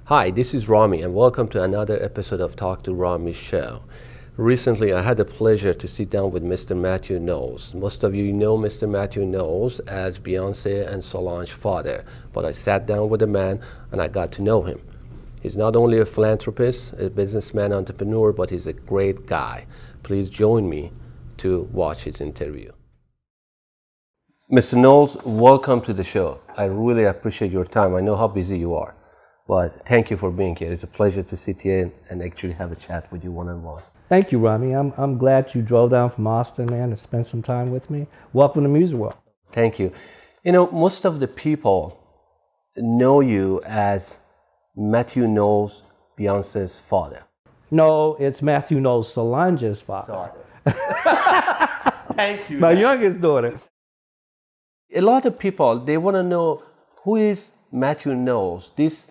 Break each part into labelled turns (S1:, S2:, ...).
S1: Hi, this is Rami, and welcome to another episode of Talk to Rami show. Recently, I had the pleasure to sit down with Mr. Mathew Knowles. Most of you know Mr. Mathew Knowles as Beyonce and Solange father, but I sat down with the man and I got to know him. He's not only a philanthropist, a businessman, entrepreneur, but he's a great guy. Please join me to watch his interview. Mr. Knowles, welcome to the show. I really appreciate your time. I know how busy you are, but thank you for being here. It's a pleasure to sit here and actually have a chat with you one-on-one.
S2: Thank you, Rami. I'm glad you drove down from Austin, man, to spend some time with me. Welcome to Music World.
S1: Thank you. You know, most of the people know you as Mathew Knowles, Beyonce's father.
S2: No, it's Mathew Knowles, Solange's father.
S1: Thank you.
S2: My youngest daughter.
S1: A lot of people, they want to know who is Mathew Knowles, this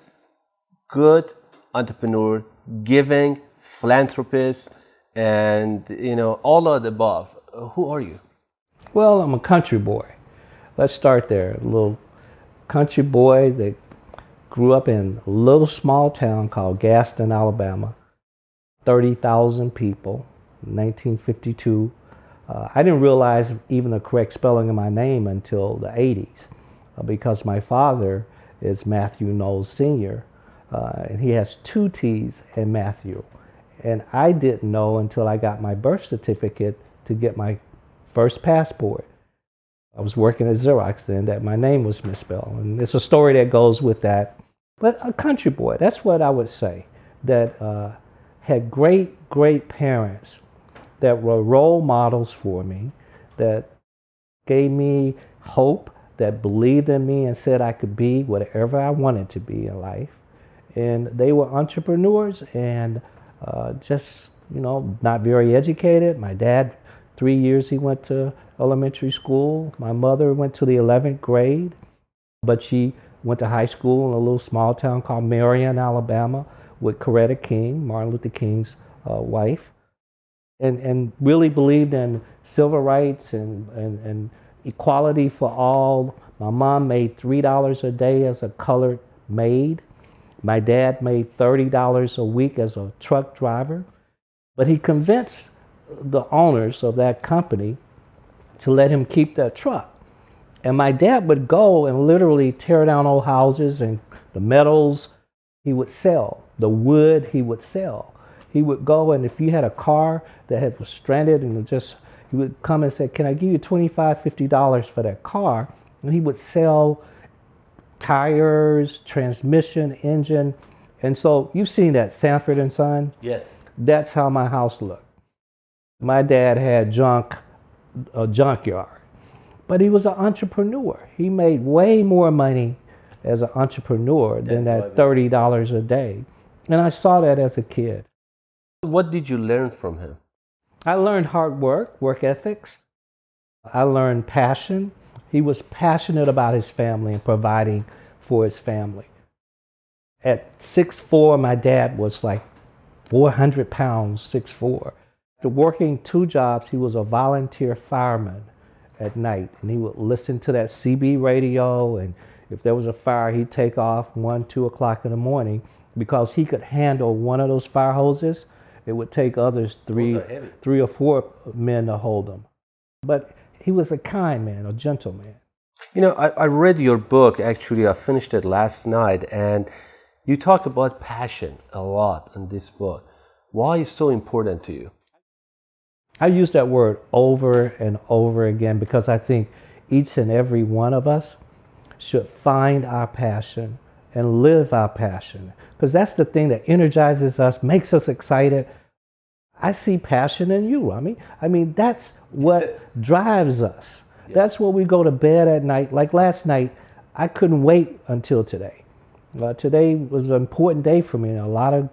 S1: good entrepreneur, giving, philanthropist, and, you know, all of the above. Who are you?
S2: Well, I'm a country boy. Let's start there. A little country boy that grew up in a little small town called Gaston, Alabama. 30,000 people, 1952. I didn't realize even the correct spelling of my name until the 80s because my father is Mathew Knowles Sr., and he has two T's in Matthew. And I didn't know until I got my birth certificate to get my first passport. I was working at Xerox then that my name was misspelled. And it's a story that goes with that. But a country boy, that's what I would say, that had great parents that were role models for me, that gave me hope, that believed in me and said I could be whatever I wanted to be in life. And they were entrepreneurs and just, you know, not very educated. My dad, 3 years he went to elementary school. My mother went to the 11th grade, but she went to high school in a little small town called Marion, Alabama, with Coretta King, Martin Luther King's wife, and really believed in civil rights and equality for all. My mom made $3 a day as a colored maid. My dad made $30 a week as a truck driver. But he convinced the owners of that company to let him keep that truck. And my dad would go and literally tear down old houses, and the metals he would sell, the wood he would sell. He would go, and if you had a car that was stranded and he would come and say, "Can I give you $25, $50 for that car?" And he would sell tires, transmission, engine. And so you've seen that Sanford and Son?
S1: Yes.
S2: That's how my house looked. My dad had a junkyard, but he was an entrepreneur. He made way more money as an entrepreneur than that $30 a day. And I saw that as a kid.
S1: What did you learn from him?
S2: I learned hard work ethics. I learned passion. He was passionate about his family and providing for his family. At 6'4", my dad was like 400 pounds, 6'4". After working two jobs, he was a volunteer fireman at night, and he would listen to that CB radio, and if there was a fire, he'd take off 1, 2 o'clock in the morning because he could handle one of those fire hoses. It would take others three or four men to hold them. But he was a kind man, a gentleman.
S1: You know, I read your book, actually. I finished it last night, and you talk about passion a lot in this book. Why is it so important to you?
S2: I use that word over and over again because I think each and every one of us should find our passion and live our passion, because that's the thing that energizes us, makes us excited. I see passion in you, Rami. I mean, that's what drives us. Yes. That's what we go to bed at night. Like last night, I couldn't wait until today. Today was an important day for me, and a lot of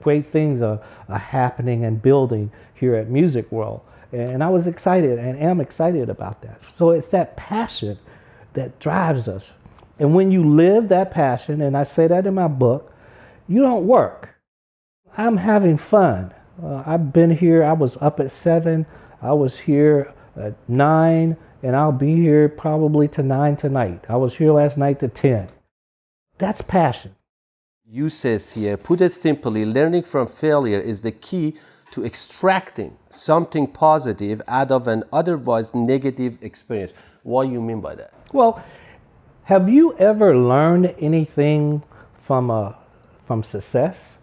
S2: great things are happening and building here at Music World. And I was excited and am excited about that. So it's that passion that drives us. And when you live that passion, and I say that in my book, you don't work. I'm having fun. I've been here, I was up at 7, I was here at 9, and I'll be here probably to 9 tonight. I was here last night to 10. That's passion.
S1: You says here, put it simply, learning from failure is the key to extracting something positive out of an otherwise negative experience. What do you mean by that?
S2: Well, have you ever learned anything from success?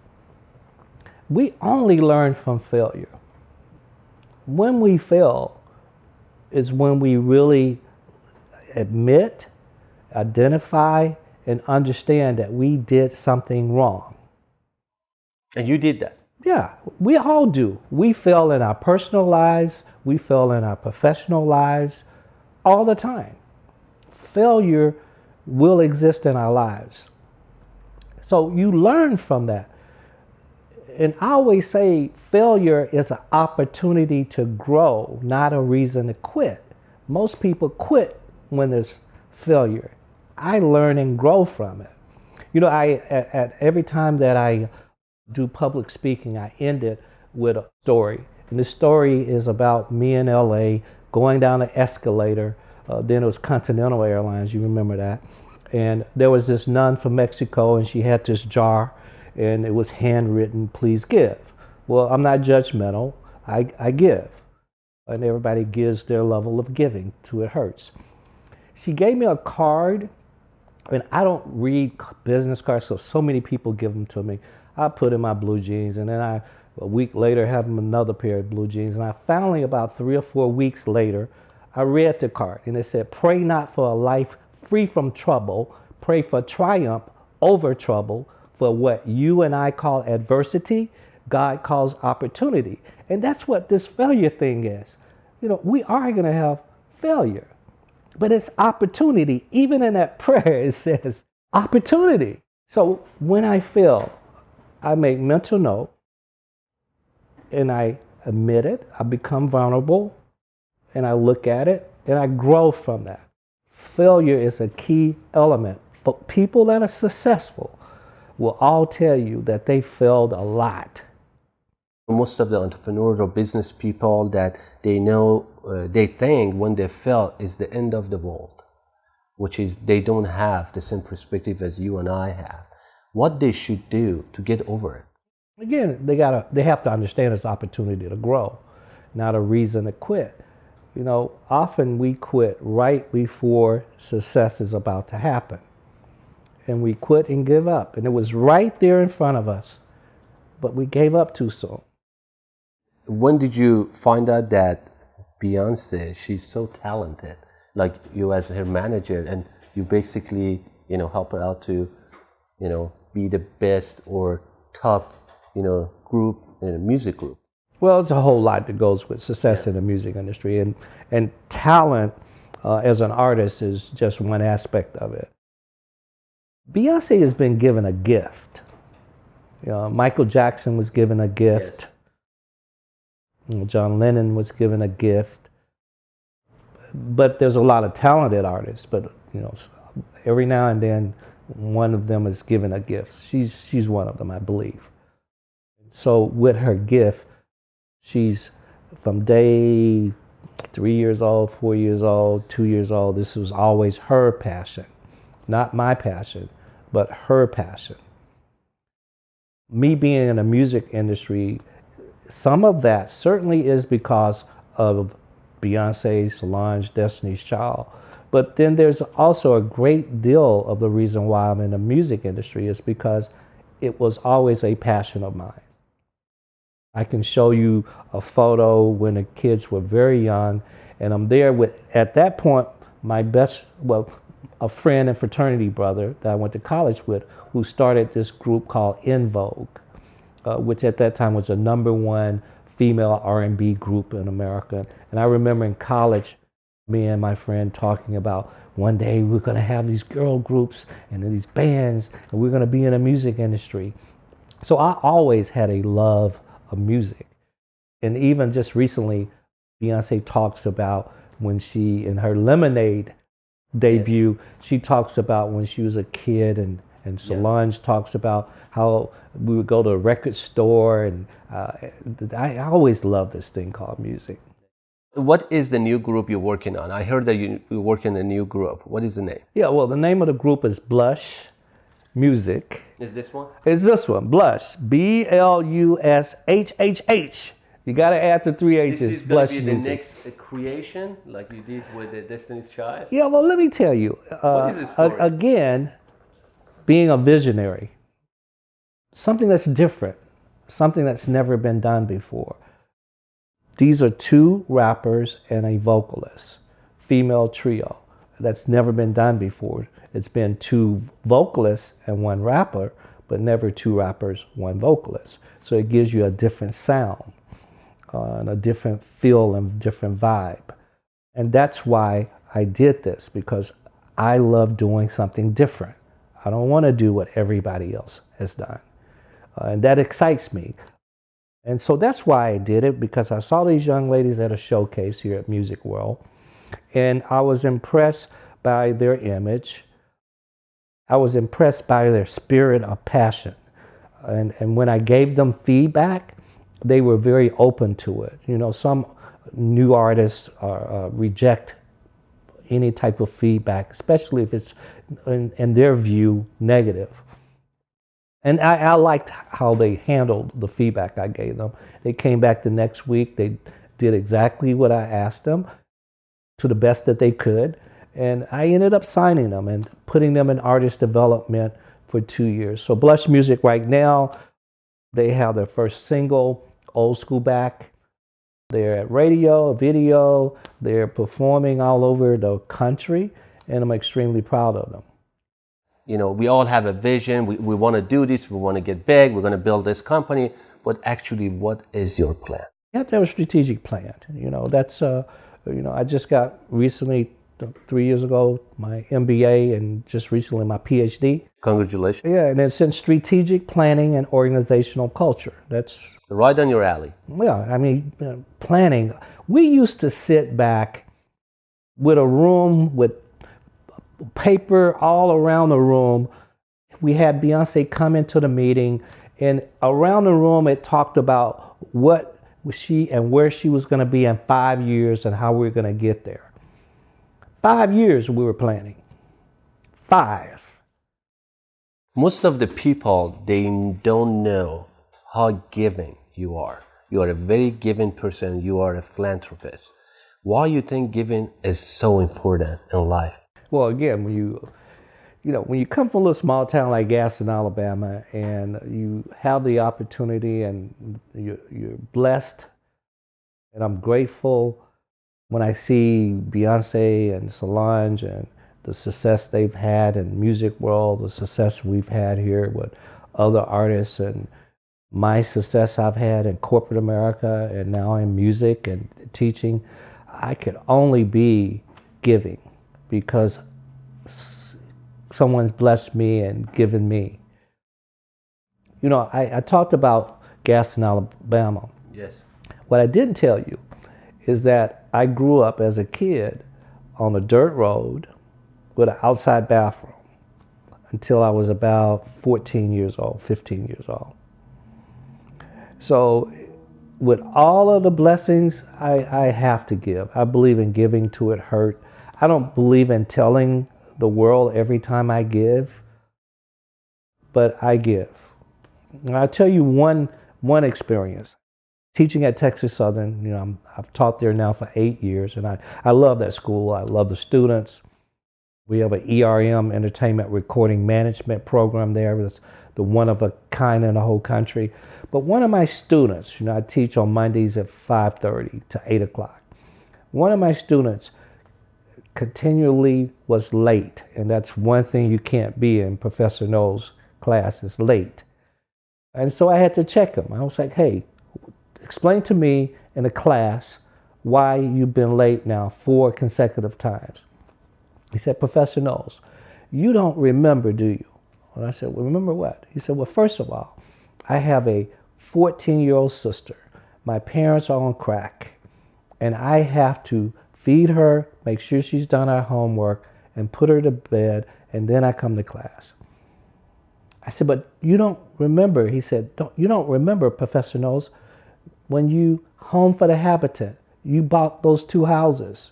S2: We only learn from failure. When we fail is when we really admit, identify, and understand that we did something wrong.
S1: And you did that.
S2: Yeah, we all do. We fail in our personal lives, we fail in our professional lives all the time. Failure will exist in our lives. So you learn from that. And I always say failure is an opportunity to grow, not a reason to quit. Most people quit when there's failure. I learn and grow from it. You know, at every time that I do public speaking, I end it with a story. And the story is about me in LA going down the escalator. Then it was Continental Airlines, you remember that. And there was this nun from Mexico, and she had this jar, and it was handwritten, please give. Well, I'm not judgmental, I give. And everybody gives their level of giving to It Hurts. She gave me a card, and I don't read business cards, so many people give them to me. I put in my blue jeans, and then a week later, have them another pair of blue jeans. And I finally, about 3 or 4 weeks later, I read the card, and it said, pray not for a life free from trouble, pray for triumph over trouble, for what you and I call adversity, God calls opportunity. And that's what this failure thing is. You know, we are going to have failure, but it's opportunity. Even in that prayer, it says opportunity. So when I fail, I make mental note, and I admit it, I become vulnerable, and I look at it, and I grow from that. Failure is a key element. For people that are successful will all tell you that they failed a lot.
S1: Most of the entrepreneurs or business people that they know, they think when they fail is the end of the world, which is they don't have the same perspective as you and I have. What they should do to get over it?
S2: Again, they have to understand it's an opportunity to grow, not a reason to quit. You know, often we quit right before success is about to happen. And we quit and give up. And it was right there in front of us, but we gave up too soon.
S1: When did you find out that Beyonce, she's so talented, like you as her manager, and you basically, you know, help her out to, you know, be the best or top, you know, group in a music group?
S2: Well, it's a whole lot that goes with success in the music industry, and talent as an artist is just one aspect of it. Beyonce has been given a gift. You know, Michael Jackson was given a gift.
S1: Yes.
S2: You know, John Lennon was given a gift. But there's a lot of talented artists. But you know, every now and then, one of them is given a gift. She's one of them, I believe. So with her gift, she's from day 3 years old, 4 years old, 2 years old. This was always her passion, not my passion, but her passion. Me being in the music industry, some of that certainly is because of Beyonce, Solange, Destiny's Child. But then there's also a great deal of the reason why I'm in the music industry is because it was always a passion of mine. I can show you a photo when the kids were very young, and I'm there with, at that point, my a friend and fraternity brother that I went to college with, who started this group called En Vogue, which at that time was the #1 female R&B group in America. And I remember in college, me and my friend talking about one day we're going to have these girl groups and these bands, and we're going to be in the music industry. So I always had a love of music. And even just recently, Beyonce talks about when she, in her Lemonade debut, she talks about when she was a kid, and Solange talks about how we would go to a record store, and I always loved this thing called music.
S1: What is the new group you're working on? I heard that you work in a new group. What is the name?
S2: Yeah, well, the name of the group is Blushhh, Music
S1: Is this one?
S2: is this one, Blushhh, Blushhh. You got to add the three H's.
S1: This is going to be the
S2: Music.
S1: next creation, like you did with the Destiny's Child?
S2: Yeah, well, let me tell you.
S1: What is the story?
S2: Again, being a visionary, something that's different, something that's never been done before. These are two rappers and a vocalist, female trio. That's never been done before. It's been two vocalists and one rapper, but never two rappers, one vocalist. So it gives you a different sound, and a different feel and different vibe. And that's why I did this, because I love doing something different. I don't want to do what everybody else has done. And that excites me. And so that's why I did it, because I saw these young ladies at a showcase here at Music World, and I was impressed by their image. I was impressed by their spirit of passion. And when I gave them feedback, they were very open to it. You know, some new artists reject any type of feedback, especially if it's, in their view, negative. And I liked how they handled the feedback I gave them. They came back the next week. They did exactly what I asked them to the best that they could. And I ended up signing them and putting them in artist development for 2 years. So Blushhh Music right now, they have their first single, Old School Back. They're at radio, video. They're performing all over the country. And I'm extremely proud of them.
S1: You know, we all have a vision. We want to do this. We want to get big. We're going to build this company. But actually, what is your plan?
S2: You have to have a strategic plan. You know, that's, I just got recently, 3 years ago, my MBA and just recently my PhD.
S1: Congratulations.
S2: Yeah, and it's in strategic planning and organizational culture. That's
S1: right on your alley.
S2: Yeah, I mean, planning. We used to sit back with a room with paper all around the room. We had Beyonce come into the meeting, and around the room it talked about what she and where she was going to be in 5 years and how we were going to get there. 5 years we were planning. 5.
S1: Most of the people, they don't know how giving you are. You are a very giving person. You are a philanthropist. Why you think giving is so important in life?
S2: Well, again, when you come from a little small town like Gaston, Alabama, and you have the opportunity and you're blessed, and I'm grateful when I see Beyonce and Solange and the success they've had in music world, the success we've had here with other artists, and my success I've had in corporate America and now in music and teaching. I could only be giving because someone's blessed me and given me. You know, I talked about Gaston, Alabama.
S1: Yes.
S2: What I didn't tell you is that I grew up as a kid on a dirt road with an outside bathroom until I was about 14 years old, 15 years old. So with all of the blessings, I have to give. I believe in giving to it hurt. I don't believe in telling the world every time I give, but I give. And I'll tell you one experience. Teaching at Texas Southern, you know, I've taught there now for 8 years, and I love that school. I love the students. We have an ERM, Entertainment Recording Management program there. It's the one of a kind in the whole country. But one of my students, you know, I teach on Mondays at 5:30 to 8 o'clock. One of my students continually was late, and that's one thing you can't be in Professor Knowles' class, is late. And so I had to check him. I was like, hey, explain to me in a class why you've been late now 4 consecutive times. He said, Professor Knowles, you don't remember, do you? And I said, well, remember what? He said, well, first of all, I have a 14-year-old sister. My parents are on crack, and I have to feed her, make sure she's done her homework, and put her to bed, and then I come to class. I said, but you don't remember. He said, you don't remember, Professor Knowles, when you Home for the Habitat, you bought those 2 houses.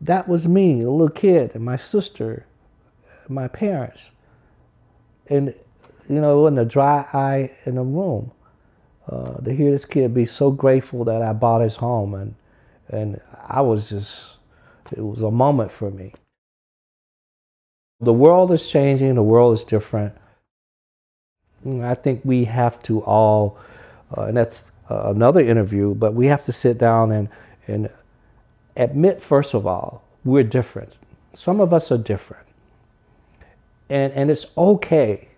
S2: That was me, a little kid, and my sister, my parents. And, you know, it wasn't a dry eye in the room to hear this kid be so grateful that I bought his home. And I was just, it was a moment for me. The world is changing, the world is different. I think we have to all, and that's another interview, but we have to sit down and admit, first of all, we're different. Some of us are different. And it's okay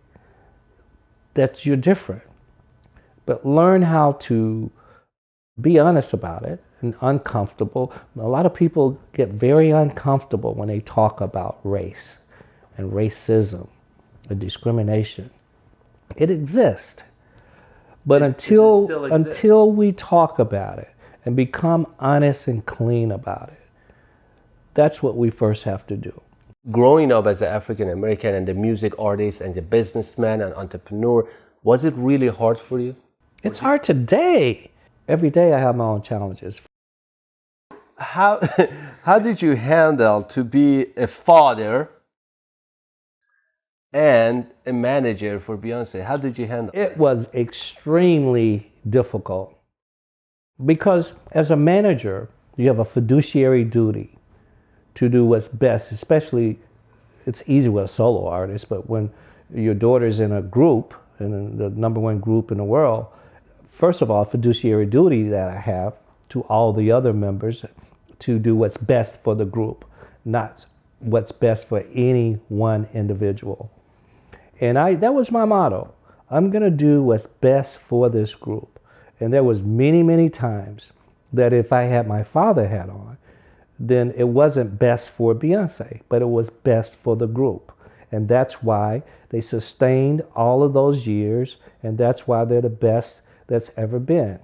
S2: that you're different. But learn how to be honest about it and uncomfortable. A lot of people get very uncomfortable when they talk about race and racism and discrimination. It exists. But until we talk about it and become honest and clean about it, that's what we first have to do.
S1: Growing up as an African American and the music artist and the businessman and entrepreneur, was it really hard for you?
S2: It's hard today. Every day I have my own challenges.
S1: How did you handle to be a father and a manager for Beyonce? How did you handle
S2: it? It was extremely difficult because as a manager, you have a fiduciary duty to do what's best, especially it's easy with a solo artist, but when your daughter's in a group, in the number one group in the world, first of all, fiduciary duty that I have to all the other members to do what's best for the group, not what's best for any one individual. And that was my motto. I'm going to do what's best for this group. And there was many, many times that if I had my father hat on, then it wasn't best for Beyonce, but it was best for the group. And that's why they sustained all of those years, and that's why they're the best that's ever been.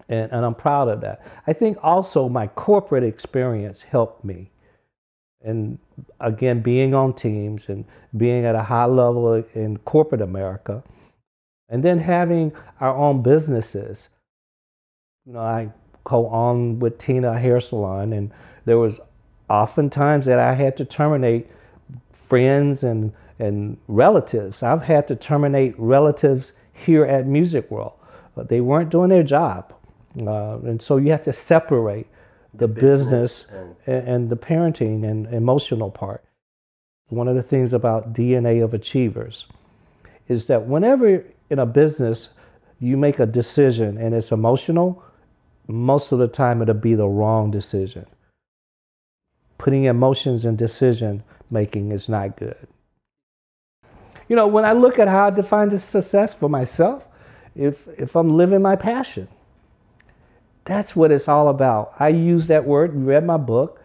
S2: And I'm proud of that. I think also my corporate experience helped me. And again, being on teams and being at a high level in corporate America, and then having our own businesses. You know, I co-own with Tina Hair Salon, and there was often times that I had to terminate friends and relatives. I've had to terminate relatives here at Music World. They weren't doing their job. And so you have to separate the business and the parenting and emotional part. One of the things about DNA of achievers is that whenever in a business you make a decision and it's emotional, most of the time it'll be the wrong decision. Putting emotions in decision making is not good. You know, when I look at how I define success for myself, if I'm living my passion, that's what it's all about. I use that word, you read my book,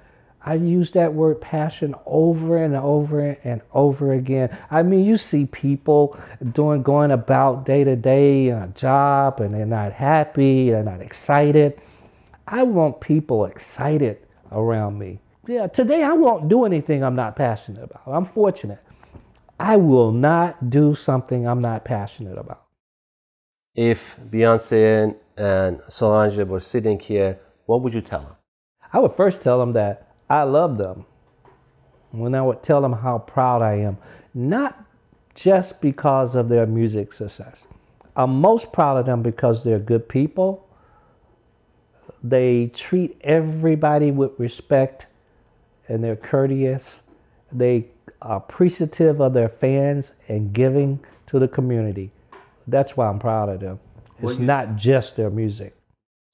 S2: I use that word passion over and over and over again. I mean, you see people going about day to day on a job and they're not happy, they're not excited. I want people excited around me. Yeah, today I won't do anything I'm not passionate about. I'm fortunate. I will not do something I'm not passionate about.
S1: If Beyonce and Solange were sitting here, what would you tell them?
S2: I would first tell them that I love them. When I would tell them how proud I am, not just because of their music success. I'm most proud of them because they're good people. They treat everybody with respect and they're courteous. They are appreciative of their fans and giving to the community. That's why I'm proud of them. It's not just their music.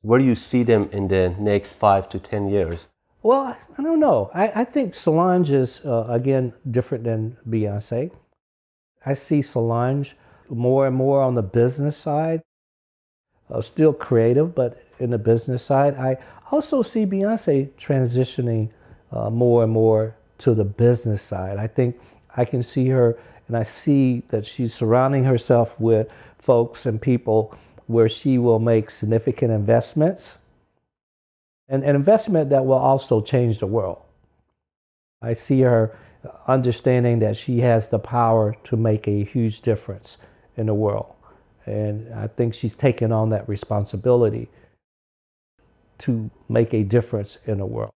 S1: Where do you see them in the next 5 to 10 years?
S2: Well, I don't know. I think Solange is, again, different than Beyonce. I see Solange more and more on the business side, still creative, but in the business side. I also see Beyonce transitioning more and more to the business side. I think I can see her, and I see that she's surrounding herself with folks and people where she will make significant investments, and an investment that will also change the world. I see her understanding that she has the power to make a huge difference in the world. And I think she's taken on that responsibility to make a difference in the world.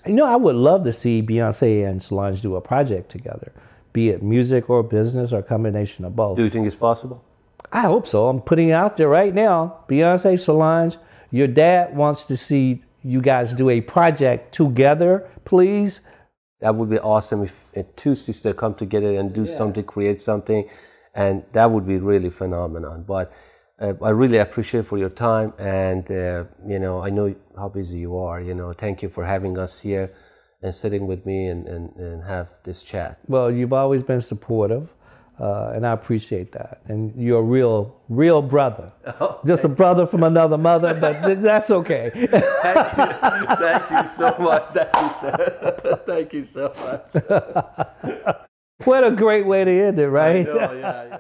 S2: You know, I would love to see Beyonce and Solange do a project together be it music or business or a combination of both.
S1: Do you think it's possible?
S2: I hope so. I'm putting it out there right now. Beyonce, Solange, your dad wants to see you guys do a project together, please.
S1: That would be awesome if two sisters come together and do something, create something, and that would be really phenomenal. But I really appreciate for your time, and you know, I know how busy you are. You know, thank you for having us here and sitting with me and have this chat.
S2: Well, you've always been supportive, and I appreciate that. And you're a real brother. Oh, just a brother from another mother, but that's okay.
S1: Thank you so much. Thank you, sir. Thank you so much.
S2: What a great way to end it, right?
S1: I know, yeah.